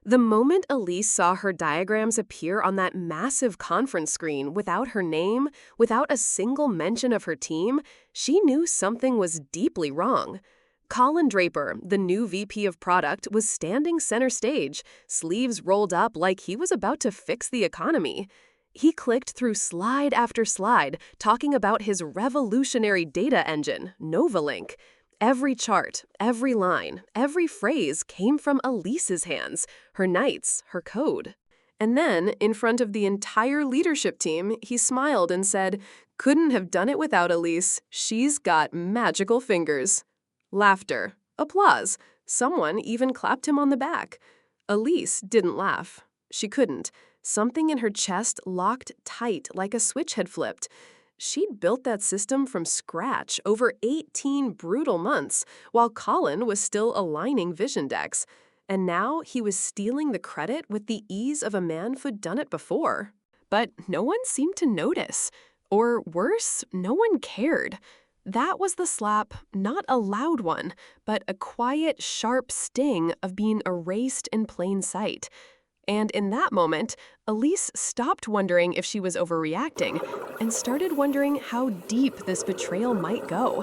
The moment Elise saw her diagrams appear on that massive conference screen without her name, without a single mention of her team, she knew something was deeply wrong. Colin Draper, the new VP of Product, was standing center stage, sleeves rolled up like he was about to fix the economy. He clicked through slide after slide, talking about his revolutionary data engine, Novalink. Every chart, every line, every phrase came from Elise's hands, her nights, her code. And then, in front of the entire leadership team, he smiled and said, "Couldn't have done it without Elise. She's got magical fingers." Laughter. Applause. Someone even clapped him on the back. Elise didn't laugh. She couldn't. Something in her chest locked tight like a switch had flipped. She'd built that system from scratch over 18 brutal months, while Colin was still aligning vision decks. And now he was stealing the credit with the ease of a man who'd done it before. But no one seemed to notice. Or worse, no one cared. That was the slap, not a loud one, but a quiet, sharp sting of being erased in plain sight. And in that moment, Elise stopped wondering if she was overreacting and started wondering how deep this betrayal might go.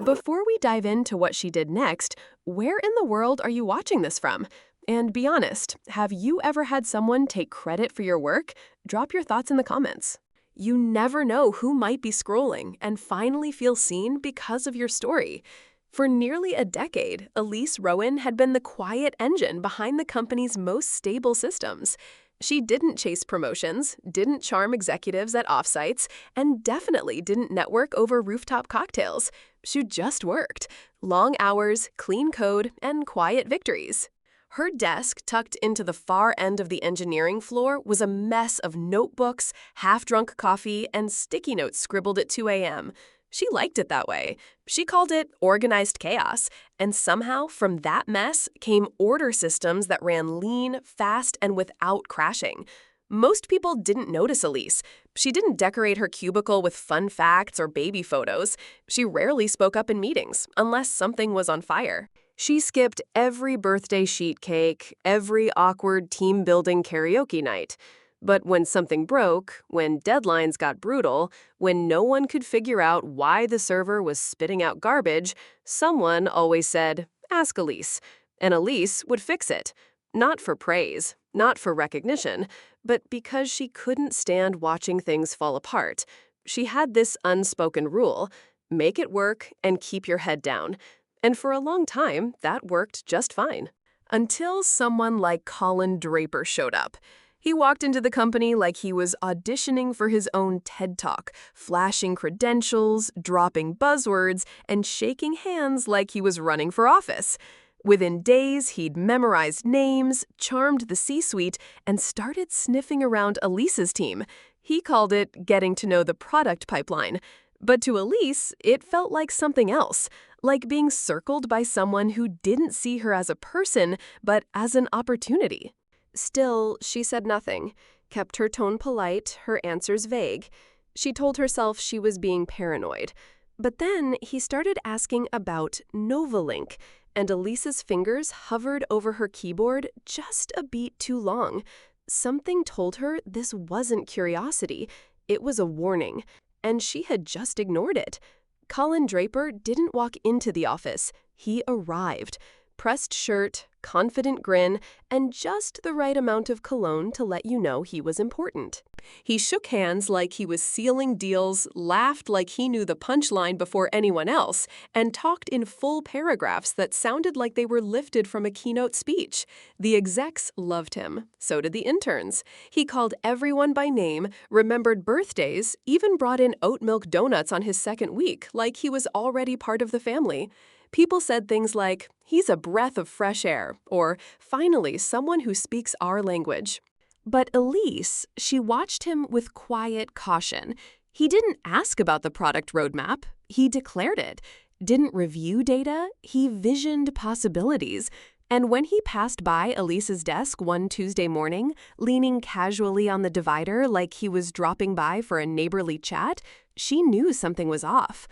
Before we dive into what she did next, where in the world are you watching this from? And be honest, have you ever had someone take credit for your work? Drop your thoughts in the comments. You never know who might be scrolling and finally feel seen because of your story. For nearly a decade, Elise Rowan had been the quiet engine behind the company's most stable systems. She didn't chase promotions, didn't charm executives at offsites, and definitely didn't network over rooftop cocktails. She just worked. Long hours, clean code, and quiet victories. Her desk, tucked into the far end of the engineering floor, was a mess of notebooks, half-drunk coffee, and sticky notes scribbled at 2 a.m. She liked it that way. She called it organized chaos, and somehow from that mess came order systems that ran lean, fast, and without crashing. Most people didn't notice Elise. She didn't decorate her cubicle with fun facts or baby photos. She rarely spoke up in meetings, unless something was on fire. She skipped every birthday sheet cake, every awkward team-building karaoke night. But when something broke, when deadlines got brutal, when no one could figure out why the server was spitting out garbage, someone always said, "Ask Elise." And Elise would fix it. Not for praise, not for recognition, but because she couldn't stand watching things fall apart. She had this unspoken rule: make it work and keep your head down. And for a long time, that worked just fine. Until someone like Colin Draper showed up. He walked into the company like he was auditioning for his own TED Talk, flashing credentials, dropping buzzwords, and shaking hands like he was running for office. Within days, he'd memorized names, charmed the C-suite, and started sniffing around Elise's team. He called it getting to know the product pipeline. But to Elise, it felt like something else, like being circled by someone who didn't see her as a person, but as an opportunity. Still, she said nothing, kept her tone polite, her answers vague. She told herself she was being paranoid. But then he started asking about Novalink, and Elise's fingers hovered over her keyboard just a beat too long. Something told her this wasn't curiosity, it was a warning, and she had just ignored it. Colin Draper didn't walk into the office, he arrived. Pressed shirt, confident grin, and just the right amount of cologne to let you know he was important. He shook hands like he was sealing deals, laughed like he knew the punchline before anyone else, and talked in full paragraphs that sounded like they were lifted from a keynote speech. The execs loved him. So did the interns. He called everyone by name, remembered birthdays, even brought in oat milk donuts on his second week, like he was already part of the family. People said things like, "He's a breath of fresh air," or "finally someone who speaks our language." But Elise, she watched him with quiet caution. He didn't ask about the product roadmap, he declared it. Didn't review data, he visioned possibilities. And when he passed by Elise's desk one Tuesday morning, leaning casually on the divider like he was dropping by for a neighborly chat, she knew something was off.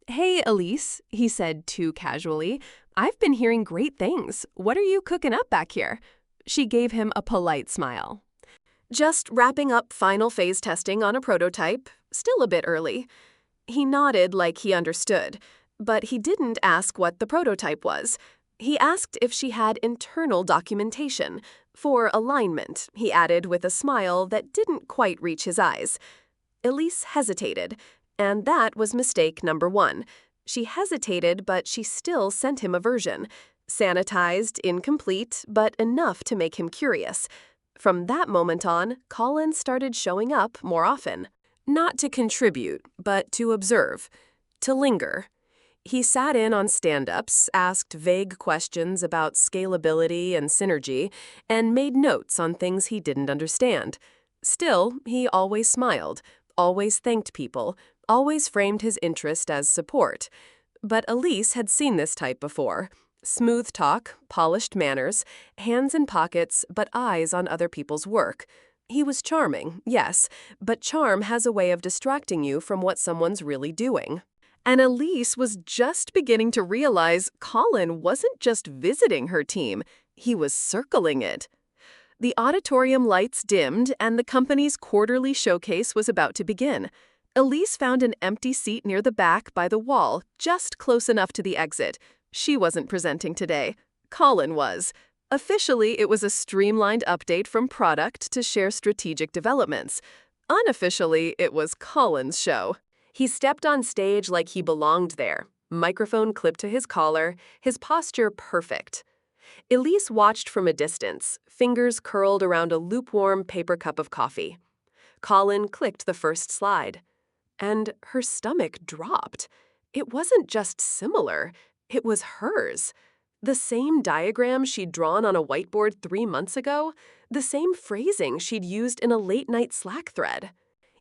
"Hey, Elise," he said too casually, "I've been hearing great things. What are you cooking up back here?" She gave him a polite smile. Just wrapping up final phase testing on a prototype, still a bit early. He nodded like he understood, but he didn't ask what the prototype was. He asked if she had internal documentation. For alignment, he added with a smile that didn't quite reach his eyes. Elise hesitated, and that was mistake number one. She hesitated, but she still sent him a version. Sanitized, incomplete, but enough to make him curious. From that moment on, Colin started showing up more often. Not to contribute, but to observe. To linger. He sat in on stand-ups, asked vague questions about scalability and synergy, and made notes on things he didn't understand. Still, he always smiled, always thanked people, always framed his interest as support. But Elise had seen this type before. Smooth talk, polished manners, hands in pockets, but eyes on other people's work. He was charming, yes, but charm has a way of distracting you from what someone's really doing. And Elise was just beginning to realize Colin wasn't just visiting her team, he was circling it. The auditorium lights dimmed and the company's quarterly showcase was about to begin. Elise found an empty seat near the back by the wall, just close enough to the exit. She wasn't presenting today. Colin was. Officially, it was a streamlined update from product to share strategic developments. Unofficially, it was Colin's show. He stepped on stage like he belonged there, microphone clipped to his collar, his posture perfect. Elise watched from a distance, fingers curled around a lukewarm paper cup of coffee. Colin clicked the first slide. And her stomach dropped. It wasn't just similar, it was hers. The same diagram she'd drawn on a whiteboard 3 months ago, the same phrasing she'd used in a late-night Slack thread.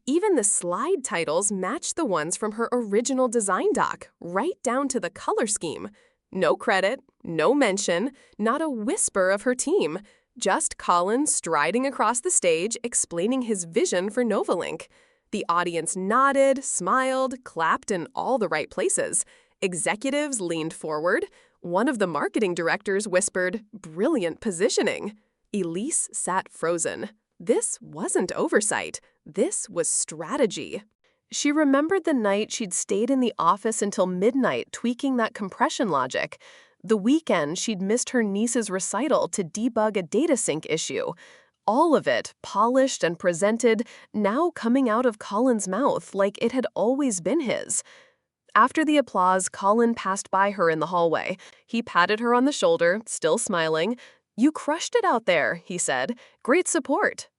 Even the slide titles matched the ones from her original design doc, right down to the color scheme. No credit, no mention, not a whisper of her team. Just Colin striding across the stage explaining his vision for Novalink. The audience nodded, smiled, clapped in all the right places. Executives leaned forward. One of the marketing directors whispered, "Brilliant positioning." Elise sat frozen. This wasn't oversight. This was strategy. She remembered the night she'd stayed in the office until midnight tweaking that compression logic. The weekend she'd missed her niece's recital to debug a data sync issue. All of it, polished and presented, now coming out of Colin's mouth like it had always been his. After the applause, Colin passed by her in the hallway. He patted her on the shoulder, still smiling. "You crushed it out there," he said. "Great support."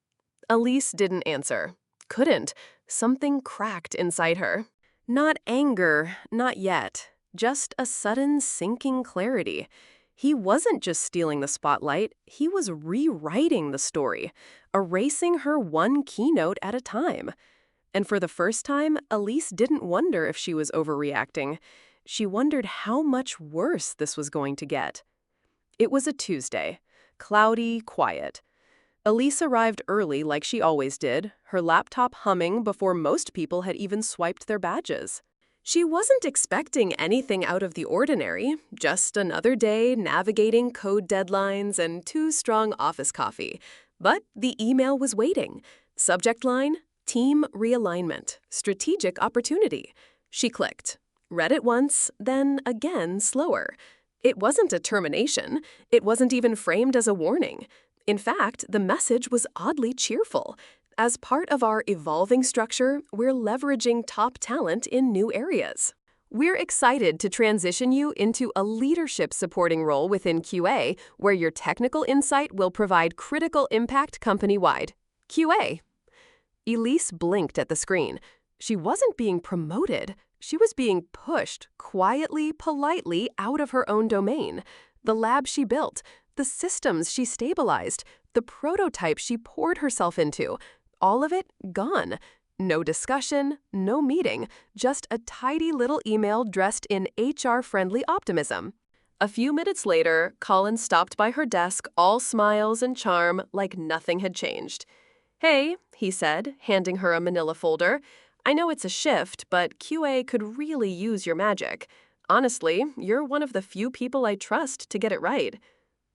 Elise didn't answer. Couldn't. Something cracked inside her. Not anger, not yet. Just a sudden sinking clarity. He wasn't just stealing the spotlight, he was rewriting the story, erasing her one keynote at a time. And for the first time, Elise didn't wonder if she was overreacting. She wondered how much worse this was going to get. It was a Tuesday. Cloudy, quiet. Elise arrived early like she always did, her laptop humming before most people had even swiped their badges. She wasn't expecting anything out of the ordinary, just another day navigating code deadlines and too strong office coffee. But the email was waiting. Subject line, Team Realignment, Strategic Opportunity. She clicked. Read it once, then again slower. It wasn't a termination. It wasn't even framed as a warning. In fact, the message was oddly cheerful. As part of our evolving structure, we're leveraging top talent in new areas. We're excited to transition you into a leadership supporting role within QA, where your technical insight will provide critical impact company-wide. QA. Elise blinked at the screen. She wasn't being promoted. She was being pushed, quietly, politely, out of her own domain. The lab she built, the systems she stabilized, the prototype she poured herself into, all of it gone. No discussion, no meeting, just a tidy little email dressed in HR-friendly optimism. A few minutes later, Colin stopped by her desk, all smiles and charm, like nothing had changed. "Hey," he said, handing her a manila folder. "I know it's a shift, but QA could really use your magic. Honestly, you're one of the few people I trust to get it right."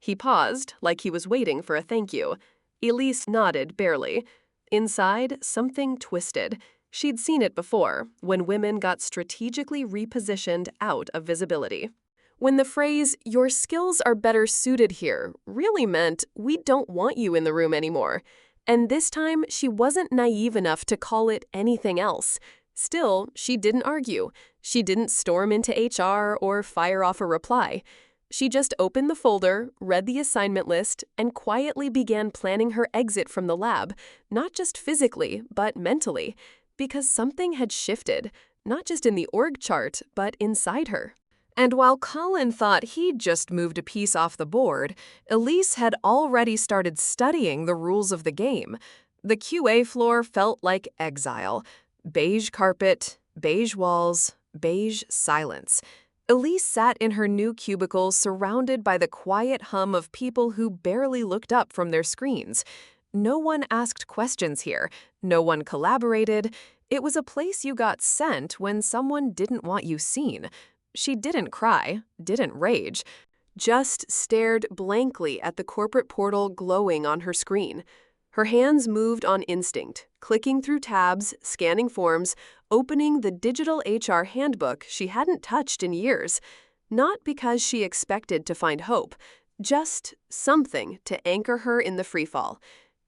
He paused, like he was waiting for a thank you. Elise nodded barely. Inside, something twisted. She'd seen it before, when women got strategically repositioned out of visibility. When the phrase, "your skills are better suited here," really meant, "we don't want you in the room anymore." And this time, she wasn't naive enough to call it anything else. Still, she didn't argue. She didn't storm into HR or fire off a reply. She just opened the folder, read the assignment list, and quietly began planning her exit from the lab, not just physically, but mentally, because something had shifted, not just in the org chart, but inside her. And while Colin thought he'd just moved a piece off the board, Elise had already started studying the rules of the game. The QA floor felt like exile. Beige carpet, beige walls, beige silence. Elise sat in her new cubicle surrounded by the quiet hum of people who barely looked up from their screens. No one asked questions here. No one collaborated. It was a place you got sent when someone didn't want you seen. She didn't cry, didn't rage, just stared blankly at the corporate portal glowing on her screen. Her hands moved on instinct, clicking through tabs, scanning forms, opening the digital HR handbook she hadn't touched in years. Not because she expected to find hope, just something to anchor her in the freefall.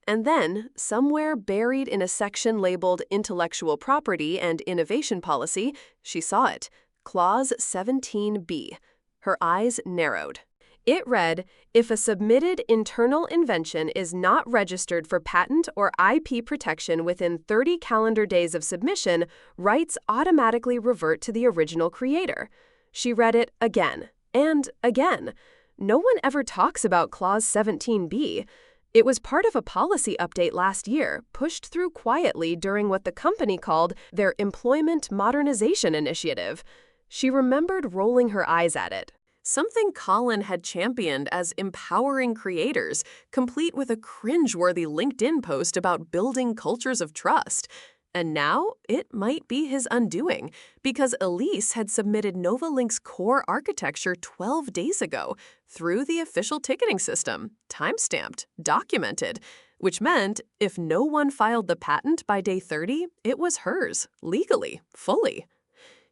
And then, somewhere buried in a section labeled Intellectual Property and Innovation Policy, she saw it. Clause 17B. Her eyes narrowed. It read, "If a submitted internal invention is not registered for patent or IP protection within 30 calendar days of submission, rights automatically revert to the original creator." She read it again and again. No one ever talks about Clause 17B. It was part of a policy update last year, pushed through quietly during what the company called their Employment Modernization Initiative. She remembered rolling her eyes at it. Something Colin had championed as empowering creators, complete with a cringeworthy LinkedIn post about building cultures of trust. And now, it might be his undoing, because Elise had submitted Novalink's core architecture 12 days ago, through the official ticketing system, timestamped, documented, which meant if no one filed the patent by day 30, it was hers, legally, fully.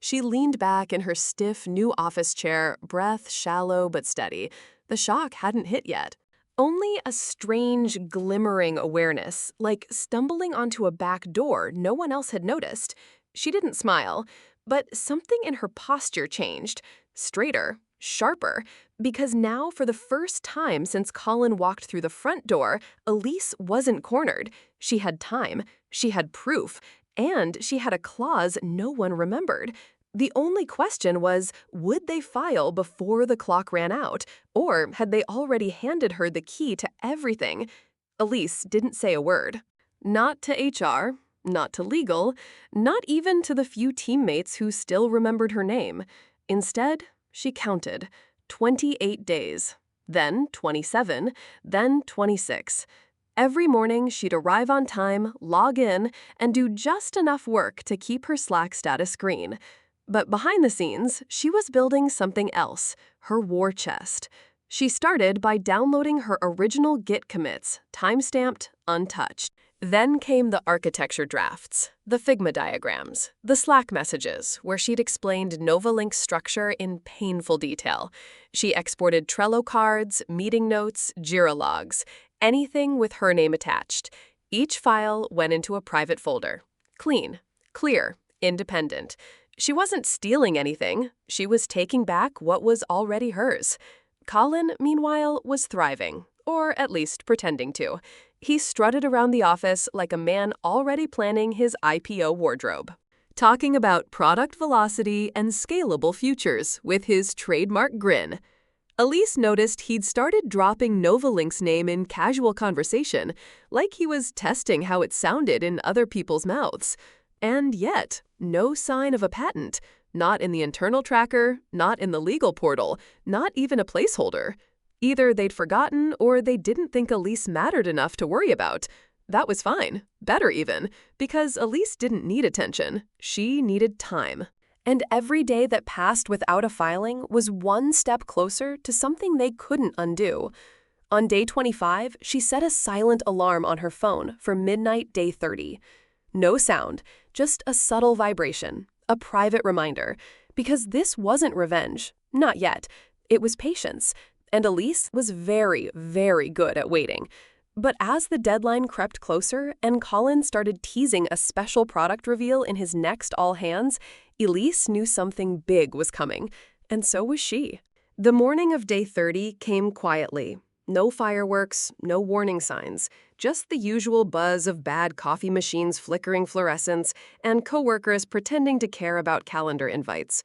She leaned back in her stiff new office chair, breath shallow but steady. The shock hadn't hit yet. Only a strange, glimmering awareness, like stumbling onto a back door no one else had noticed. She didn't smile, but something in her posture changed. Straighter, sharper, because now, for the first time since Colin walked through the front door, Elise wasn't cornered. She had time, she had proof, and she had a clause no one remembered. The only question was, would they file before the clock ran out, or had they already handed her the key to everything? Elise didn't say a word. Not to HR, not to legal, not even to the few teammates who still remembered her name. Instead, she counted 28 days, then 27, then 26. Every morning, she'd arrive on time, log in, and do just enough work to keep her Slack status green. But behind the scenes, she was building something else, her war chest. She started by downloading her original Git commits, timestamped, untouched. Then came the architecture drafts, the Figma diagrams, the Slack messages, where she'd explained Novalink's structure in painful detail. She exported Trello cards, meeting notes, Jira logs, anything with her name attached. Each file went into a private folder. Clean, clear, independent. She wasn't stealing anything. She was taking back what was already hers. Colin, meanwhile, was thriving, or at least pretending to. He strutted around the office like a man already planning his IPO wardrobe, talking about product velocity and scalable futures with his trademark grin. Elise noticed he'd started dropping Novalink's name in casual conversation, like he was testing how it sounded in other people's mouths. And yet, no sign of a patent, not in the internal tracker, not in the legal portal, not even a placeholder. Either they'd forgotten or they didn't think Elise mattered enough to worry about. That was fine, better even, because Elise didn't need attention. She needed time. And every day that passed without a filing was one step closer to something they couldn't undo. On day 25, she set a silent alarm on her phone for midnight day 30. No sound, just a subtle vibration, a private reminder, because this wasn't revenge, not yet. It was patience, and Elise was very, very good at waiting. But as the deadline crept closer and Colin started teasing a special product reveal in his next all hands, Elise knew something big was coming, and so was she. The morning of day 30 came quietly. No fireworks, no warning signs, just the usual buzz of bad coffee machines flickering fluorescence and coworkers pretending to care about calendar invites.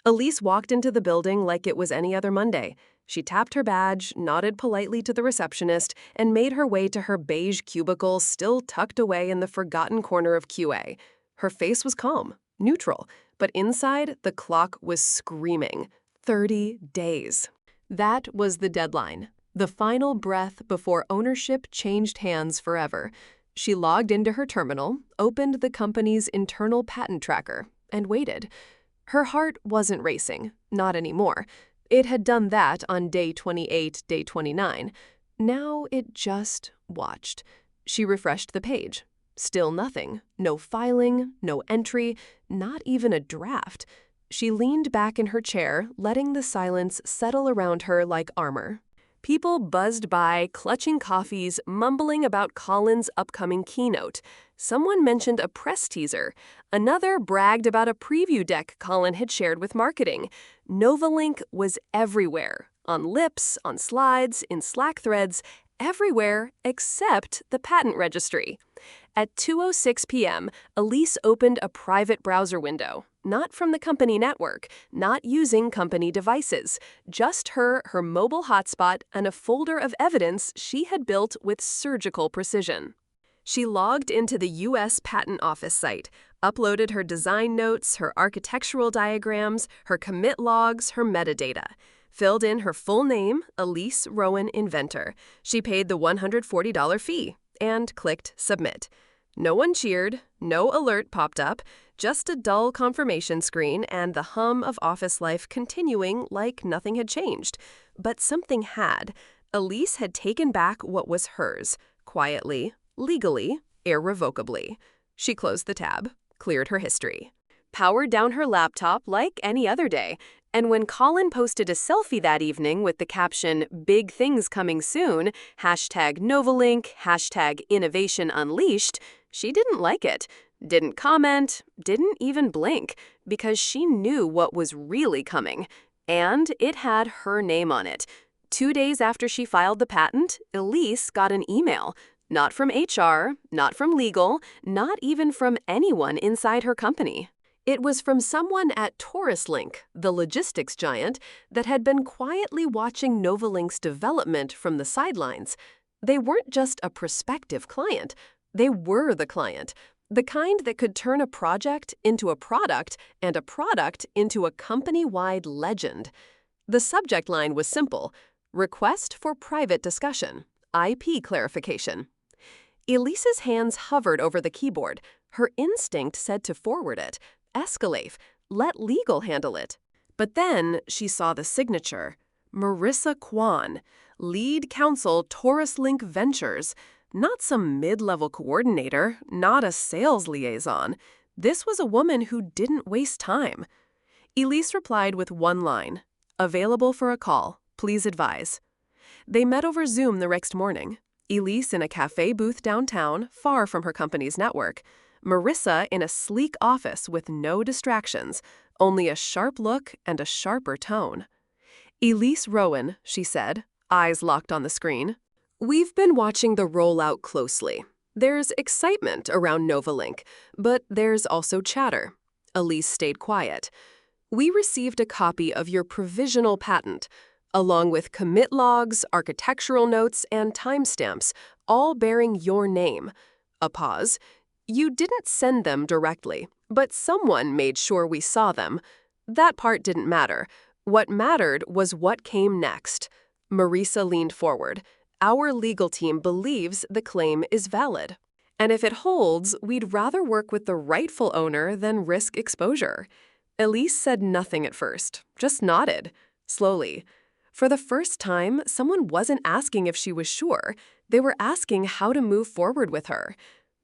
Elise walked into the building like it was any other Monday. She tapped her badge, nodded politely to the receptionist, and made her way to her beige cubicle still tucked away in the forgotten corner of QA. Her face was calm, neutral, but inside the clock was screaming. 30 days. That was the deadline. The final breath before ownership changed hands forever. She logged into her terminal, opened the company's internal patent tracker, and waited. Her heart wasn't racing, not anymore. It had done that on day 28, day 29. Now it just watched. She refreshed the page. Still nothing. No filing, no entry, not even a draft. She leaned back in her chair, letting the silence settle around her like armor. People buzzed by, clutching coffees, mumbling about Colin's upcoming keynote. Someone mentioned a press teaser. Another bragged about a preview deck Colin had shared with marketing. Novalink was everywhere. On lips, on slides, in Slack threads, everywhere except the patent registry. At 2:06 p.m., Elise opened a private browser window. Not from the company network, not using company devices, just her mobile hotspot, and a folder of evidence she had built with surgical precision. She logged into the U.S. Patent Office site, uploaded her design notes, her architectural diagrams, her commit logs, her metadata. Filled in her full name, Elise Rowan Inventor. She paid the $140 fee and clicked Submit. No one cheered, no alert popped up, just a dull confirmation screen and the hum of office life continuing like nothing had changed. But something had. Elise had taken back what was hers, quietly, legally, irrevocably. She closed the tab, cleared her history, powered down her laptop like any other day, and when Colin posted a selfie that evening with the caption, "Big things coming soon," #Novalink, #Innovation Unleashed, she didn't like it, didn't comment, didn't even blink, because she knew what was really coming. And it had her name on it. 2 days after she filed the patent, Elise got an email. Not from HR, not from legal, not even from anyone inside her company. It was from someone at TaurusLink, the logistics giant, that had been quietly watching Novalink's development from the sidelines. They weren't just a prospective client. They were the client, the kind that could turn a project into a product and a product into a company-wide legend. The subject line was simple: Request for private discussion, IP clarification. Elise's hands hovered over the keyboard. Her instinct said to forward it, escalate, let legal handle it. But then she saw the signature. Marissa Kwan, lead counsel TaurusLink Ventures. Not some mid-level coordinator, not a sales liaison. This was a woman who didn't waste time. Elise replied with one line, available for a call, please advise. They met over Zoom the next morning. Elise in a cafe booth downtown, far from her company's network. Marissa in a sleek office with no distractions, only a sharp look and a sharper tone. Elise Rowan, she said, eyes locked on the screen. We've been watching the rollout closely. There's excitement around Novalink, but there's also chatter. Elise stayed quiet. We received a copy of your provisional patent, along with commit logs, architectural notes, and timestamps, all bearing your name. A pause. You didn't send them directly, but someone made sure we saw them. That part didn't matter. What mattered was what came next. Marissa leaned forward. Our legal team believes the claim is valid. And if it holds, we'd rather work with the rightful owner than risk exposure. Elise said nothing at first, just nodded, slowly. For the first time, someone wasn't asking if she was sure. They were asking how to move forward with her.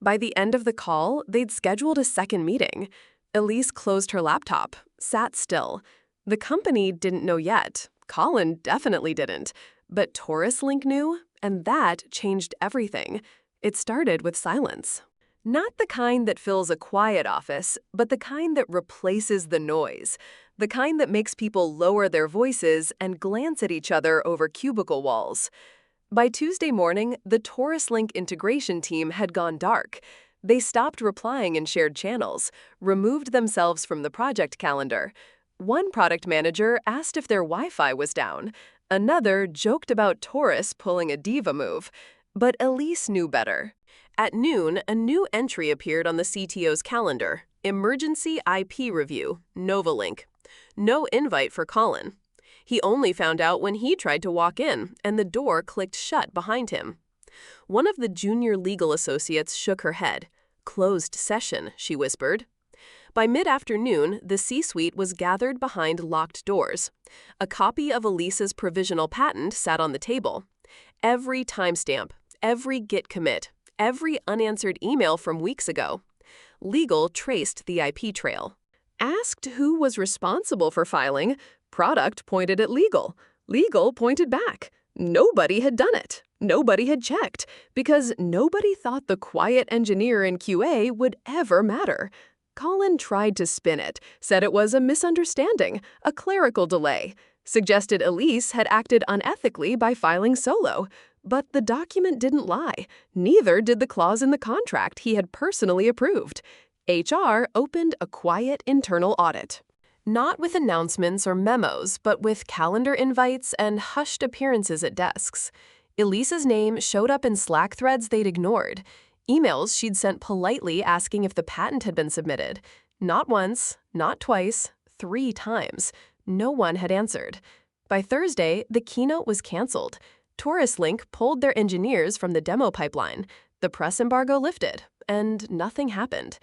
By the end of the call, they'd scheduled a second meeting. Elise closed her laptop, sat still. The company didn't know yet. Colin definitely didn't. But Taurus Link knew, and that changed everything. It started with silence. Not the kind that fills a quiet office, but the kind that replaces the noise. The kind that makes people lower their voices and glance at each other over cubicle walls. By Tuesday morning, the Taurus Link integration team had gone dark. They stopped replying in shared channels, removed themselves from the project calendar. One product manager asked if their Wi-Fi was down. Another joked about Taurus pulling a diva move. But Elise knew better. At noon, a new entry appeared on the CTO's calendar. Emergency IP review, Novalink. No invite for Colin. He only found out when he tried to walk in, and the door clicked shut behind him. One of the junior legal associates shook her head. "Closed session," she whispered. By mid-afternoon, the C-suite was gathered behind locked doors. A copy of Elise's provisional patent sat on the table. Every timestamp, every Git commit, every unanswered email from weeks ago. Legal traced the IP trail. Asked who was responsible for filing, product pointed at legal. Legal pointed back. Nobody had done it. Nobody had checked, because nobody thought the quiet engineer in QA would ever matter. Colin tried to spin it, said it was a misunderstanding, a clerical delay, suggested Elise had acted unethically by filing solo. But the document didn't lie. Neither did the clause in the contract he had personally approved. HR opened a quiet internal audit. Not with announcements or memos, but with calendar invites and hushed appearances at desks. Elise's name showed up in Slack threads they'd ignored. Emails she'd sent politely asking if the patent had been submitted. Not once, not twice, 3 times. No one had answered. By Thursday, the keynote was canceled. Taurus Link pulled their engineers from the demo pipeline. The press embargo lifted, and nothing happened.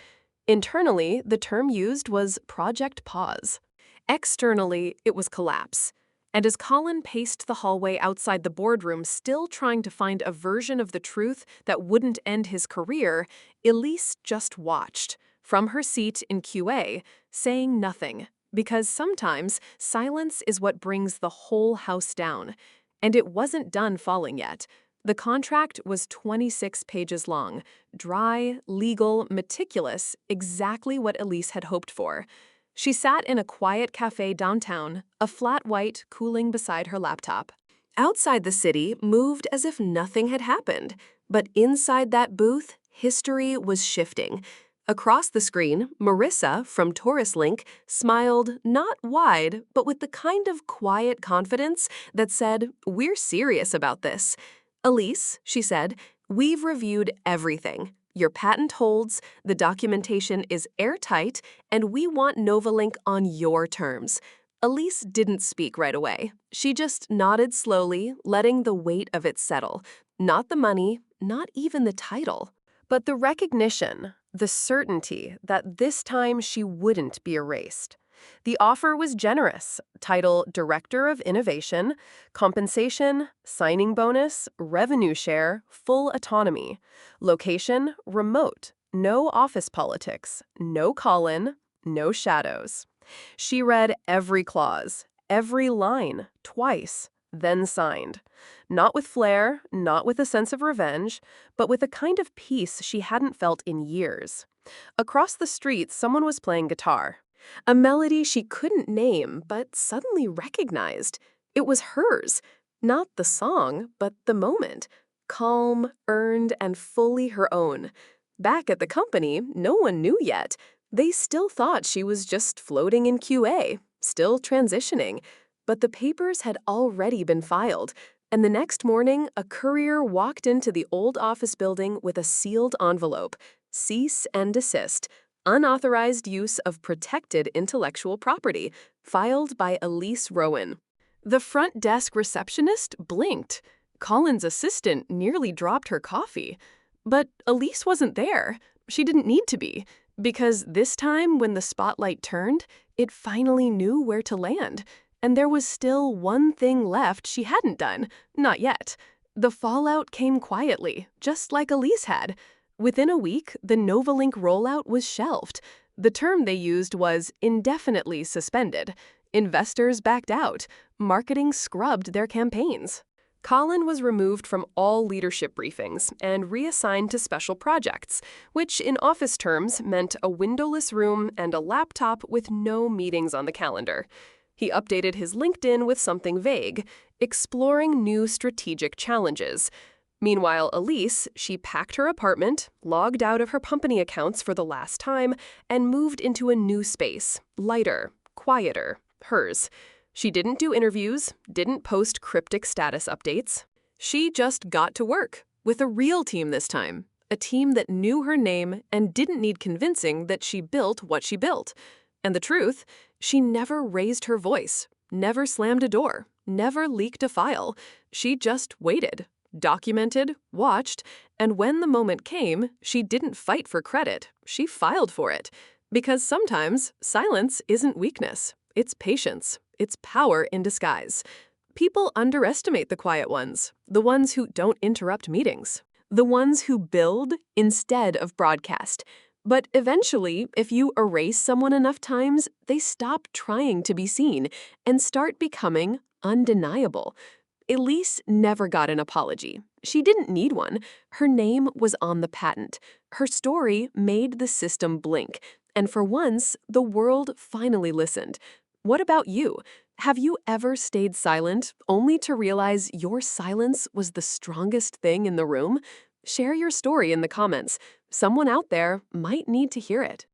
Internally, the term used was Project Pause. Externally, it was collapse. And as Colin paced the hallway outside the boardroom, still trying to find a version of the truth that wouldn't end his career, Elise just watched, from her seat in QA, saying nothing. Because sometimes silence is what brings the whole house down. And it wasn't done falling yet. The contract was 26 pages long, dry, legal, meticulous, exactly what Elise had hoped for. She sat in a quiet cafe downtown, a flat white cooling beside her laptop. Outside the city moved as if nothing had happened, but inside that booth, history was shifting. Across the screen, Marissa, from Taurus Link, smiled not wide, but with the kind of quiet confidence that said, "We're serious about this." "Elise," she said, "we've reviewed everything. Your patent holds, the documentation is airtight, and we want Novalink on your terms." Elise didn't speak right away. She just nodded slowly, letting the weight of it settle. Not the money, not even the title, but the recognition, the certainty that this time she wouldn't be erased. The offer was generous. Title Director of Innovation, compensation, signing bonus, revenue share, full autonomy. Location, remote, no office politics, no call-in, no shadows. She read every clause, every line, twice, then signed. Not with flair, not with a sense of revenge, but with a kind of peace she hadn't felt in years. Across the street, someone was playing guitar. A melody she couldn't name, but suddenly recognized. It was hers. Not the song, but the moment. Calm, earned, and fully her own. Back at the company, no one knew yet. They still thought she was just floating in QA, still transitioning. But the papers had already been filed, and the next morning, a courier walked into the old office building with a sealed envelope. Cease and desist. Unauthorized use of protected intellectual property, filed by Elise Rowan. The front desk receptionist blinked. Colin's assistant nearly dropped her coffee. But Elise wasn't there. She didn't need to be, because this time when the spotlight turned, It finally knew where to land. And there was still one thing left she hadn't done. Not yet. The fallout came quietly, just like Elise had. Within a week, the Novalink rollout was shelved. The term they used was indefinitely suspended. Investors backed out. Marketing scrubbed their campaigns. Colin was removed from all leadership briefings and reassigned to special projects, which in office terms meant a windowless room and a laptop with no meetings on the calendar. He updated his LinkedIn with something vague, exploring new strategic challenges. Meanwhile, Elise, she packed her apartment, logged out of her company accounts for the last time, and moved into a new space, lighter, quieter, hers. She didn't do interviews, didn't post cryptic status updates. She just got to work, with a real team this time, a team that knew her name and didn't need convincing that she built what she built. And the truth, she never raised her voice, never slammed a door, never leaked a file. She just waited, documented, watched, and when the moment came, she didn't fight for credit, she filed for it. Because sometimes silence isn't weakness, it's patience, it's power in disguise. People underestimate the quiet ones, the ones who don't interrupt meetings, the ones who build instead of broadcast. But eventually, if you erase someone enough times, they stop trying to be seen and start becoming undeniable. Elise never got an apology. She didn't need one. Her name was on the patent. Her story made the system blink. And for once, the world finally listened. What about you? Have you ever stayed silent only to realize your silence was the strongest thing in the room? Share your story in the comments. Someone out there might need to hear it.